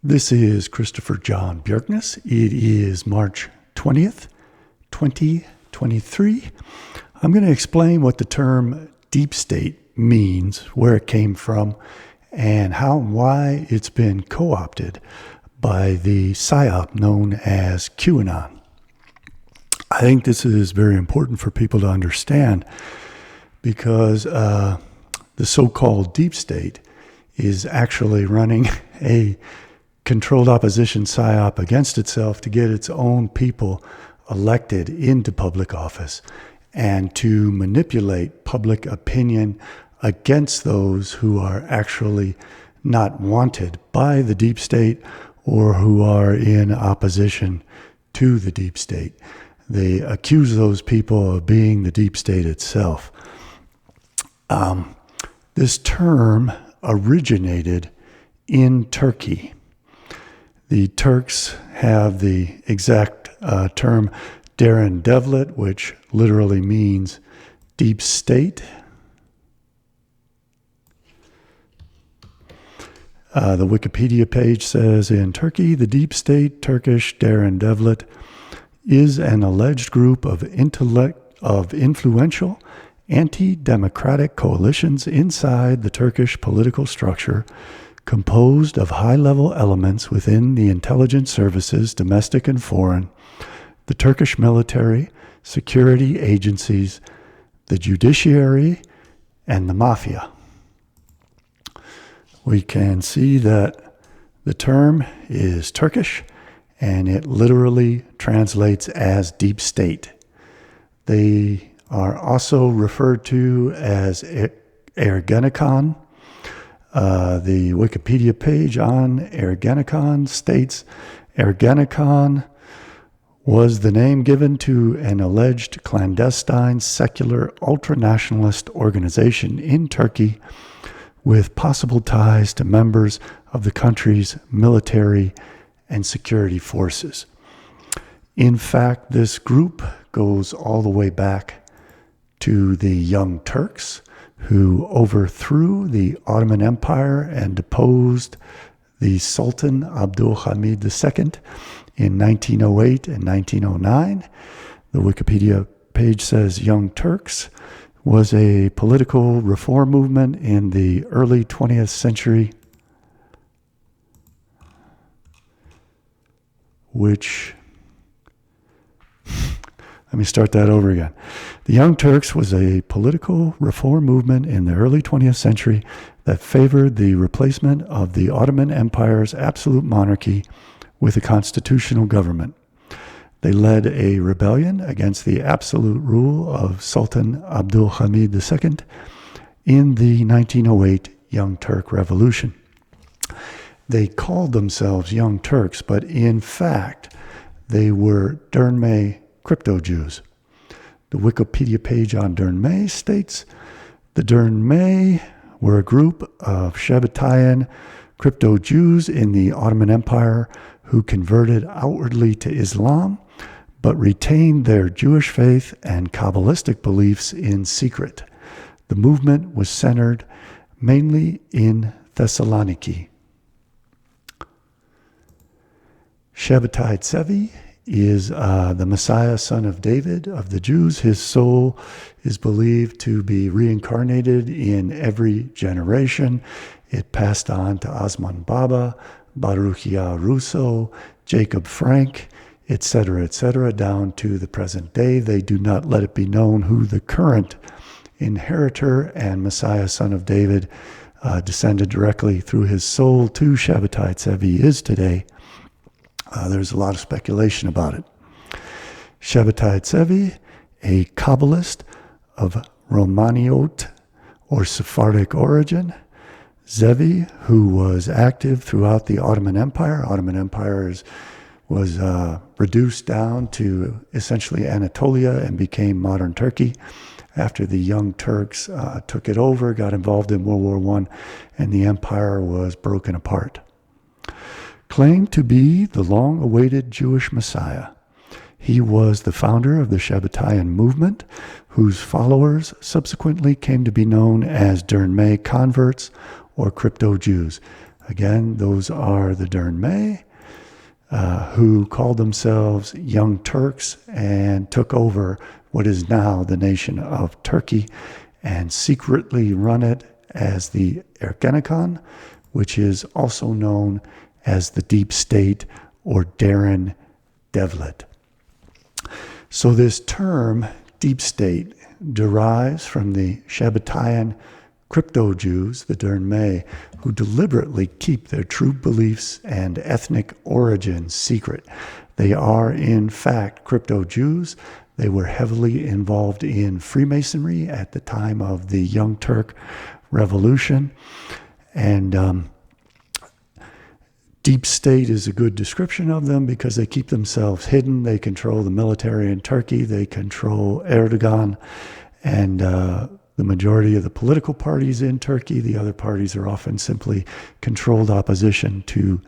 This is Christopher John Bjerknes. It is March 20th, 2023. I'm going to explain what the term deep state means, where it came from, and how and why it's been co-opted by the psyop known as QAnon. I think this is very important for people to understand because the so-called deep state is actually running a controlled opposition psyop against itself to get its own people elected into public office and to manipulate public opinion against those who are actually not wanted by the deep state or who are in opposition to the deep state. They accuse those people of being the deep state itself. This term originated in Turkey. The Turks have the exact term derin devlet, which literally means deep state. The Wikipedia page says, in Turkey, the deep state, Turkish derin devlet, is an alleged group of influential anti-democratic coalitions inside the Turkish political structure, composed of high-level elements within the intelligence services, domestic and foreign, the Turkish military, security agencies, the judiciary, and the mafia. We can see that the term is Turkish, and it literally translates as deep state. They are also referred to as Ergenekon. The Wikipedia page on Ergenekon states, Ergenekon was the name given to an alleged clandestine secular ultranationalist organization in Turkey with possible ties to members of the country's military and security forces. In fact, this group goes all the way back to the Young Turks, who overthrew the Ottoman Empire and deposed the Sultan Abdülhamid II in 1908 and 1909. The Wikipedia page says Young Turks was a political reform movement in the early 20th century, which... Let me start that over again. The Young Turks was a political reform movement in the early 20th century that favored the replacement of the Ottoman Empire's absolute monarchy with a constitutional government. They led a rebellion against the absolute rule of Sultan Abdülhamid II in the 1908 Young Turk Revolution. They called themselves Young Turks, but in fact, they were Dönme crypto Jews. The Wikipedia page on Dönme states, the Dönme were a group of Shabbatayan crypto Jews in the Ottoman Empire who converted outwardly to Islam, but retained their Jewish faith and Kabbalistic beliefs in secret. The movement was centered mainly in Thessaloniki. Shabbatai Tzevi is the Messiah, son of David, of the Jews. His soul is believed to be reincarnated in every generation. It passed on to Osman Baba, Baruchia Russo, Jacob Frank, etc., down to the present day. They do not let it be known who the current inheritor and Messiah, son of David, descended directly through his soul to Shabbatai Tzevi is today. There's a lot of speculation about it. Shabbatai Tzevi, a Kabbalist of Romaniot or Sephardic origin. Zevi, who was active throughout the Ottoman Empire. Ottoman Empire was reduced down to essentially Anatolia and became modern Turkey after the Young Turks took it over, got involved in World War I, and the empire was broken apart. Claimed to be the long-awaited Jewish Messiah. He was the founder of the Shabbatayan movement, whose followers subsequently came to be known as Dönme converts or crypto Jews. Again, those are the Dernme, who called themselves Young Turks and took over what is now the nation of Turkey and secretly run it as the Ergenekon, which is also known as the Deep State or Derin Devlet. So this term, Deep State, derives from the Shabbatayan crypto-Jews, the Dernme, who deliberately keep their true beliefs and ethnic origins secret. They are, in fact, crypto-Jews. They were heavily involved in Freemasonry at the time of the Young Turk Revolution. And Deep State is a good description of them because they keep themselves hidden. They control the military in Turkey. They control Erdogan and the majority of the political parties in Turkey. The other parties are often simply controlled opposition to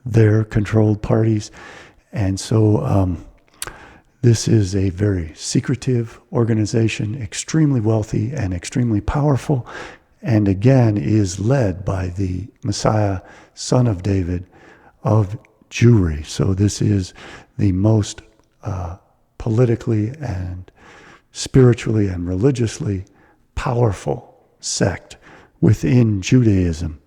their controlled parties. And so this is a very secretive organization, extremely wealthy and extremely powerful, and again is led by the Messiah, son of David, of Jewry. So this is the most politically and spiritually and religiously powerful sect within Judaism.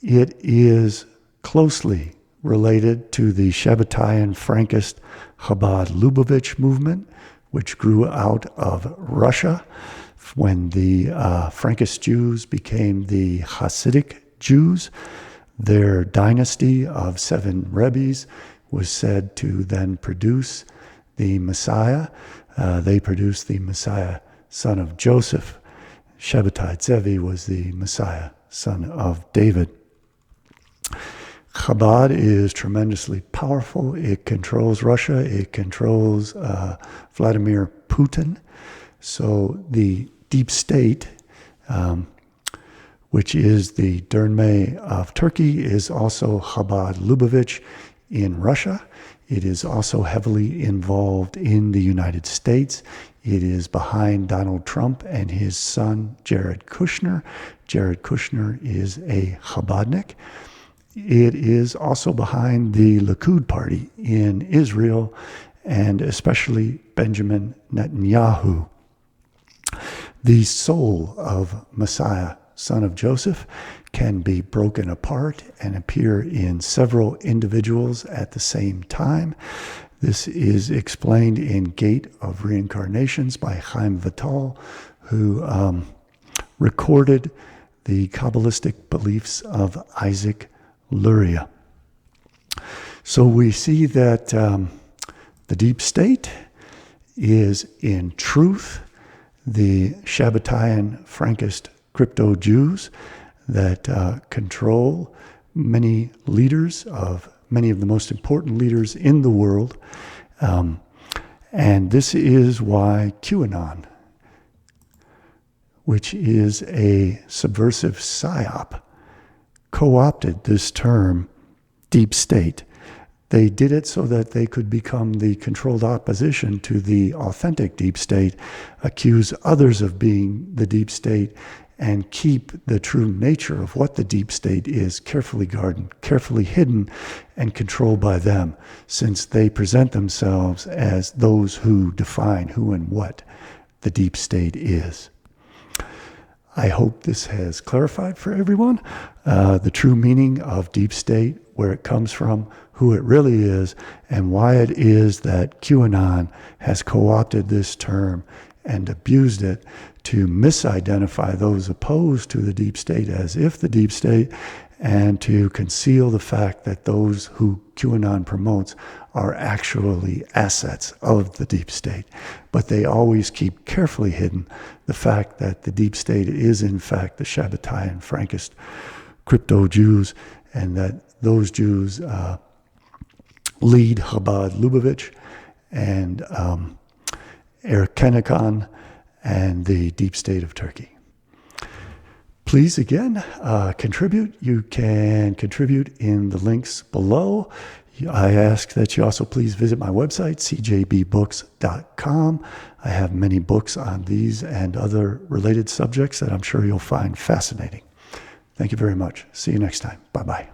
It is closely related to the Shabbatayan Frankist Chabad Lubavitch movement, which grew out of Russia when the Frankist Jews became the Hasidic Jews. Their dynasty of 7 Rebbes was said to then produce the Messiah. They produced the Messiah, son of Joseph. Shabbatai Tzvi was the Messiah, son of David. Chabad is tremendously powerful. It controls Russia. It controls Vladimir Putin. So the Deep State, which is the Dernme of Turkey, is also Chabad Lubavitch in Russia. It is also heavily involved in the United States. It is behind Donald Trump and his son, Jared Kushner. Jared Kushner is a Chabadnik. It is also behind the Likud party in Israel, and especially Benjamin Netanyahu. The soul of Messiah, son of Joseph, can be broken apart and appear in several individuals at the same time. This is explained in Gate of Reincarnations by Chaim Vital, who recorded the Kabbalistic beliefs of Isaac Luria. So we see that the Deep State is in truth the Shabbatayan Frankist crypto-Jews that control many of the most important leaders in the world. And this is why QAnon, which is a subversive psyop, co-opted this term, Deep State. They did it so that they could become the controlled opposition to the authentic Deep State, accuse others of being the Deep State, and keep the true nature of what the Deep State is carefully guarded, carefully hidden, and controlled by them, since they present themselves as those who define who and what the Deep State is. I hope this has clarified for everyone the true meaning of Deep State, where it comes from, who it really is, and why it is that QAnon has co-opted this term and abused it to misidentify those opposed to the Deep State as if the Deep State, and to conceal the fact that those who QAnon promotes are actually assets of the Deep State. But they always keep carefully hidden the fact that the Deep State is in fact the Shabbatayan Frankist crypto-Jews, and that those Jews lead Chabad Lubavitch and Ergenekon and the Deep State of Turkey. Please, again, contribute. You can contribute in the links below. I ask that you also please visit my website, cjbbooks.com. I have many books on these and other related subjects that I'm sure you'll find fascinating. Thank you very much. See you next time. Bye-bye.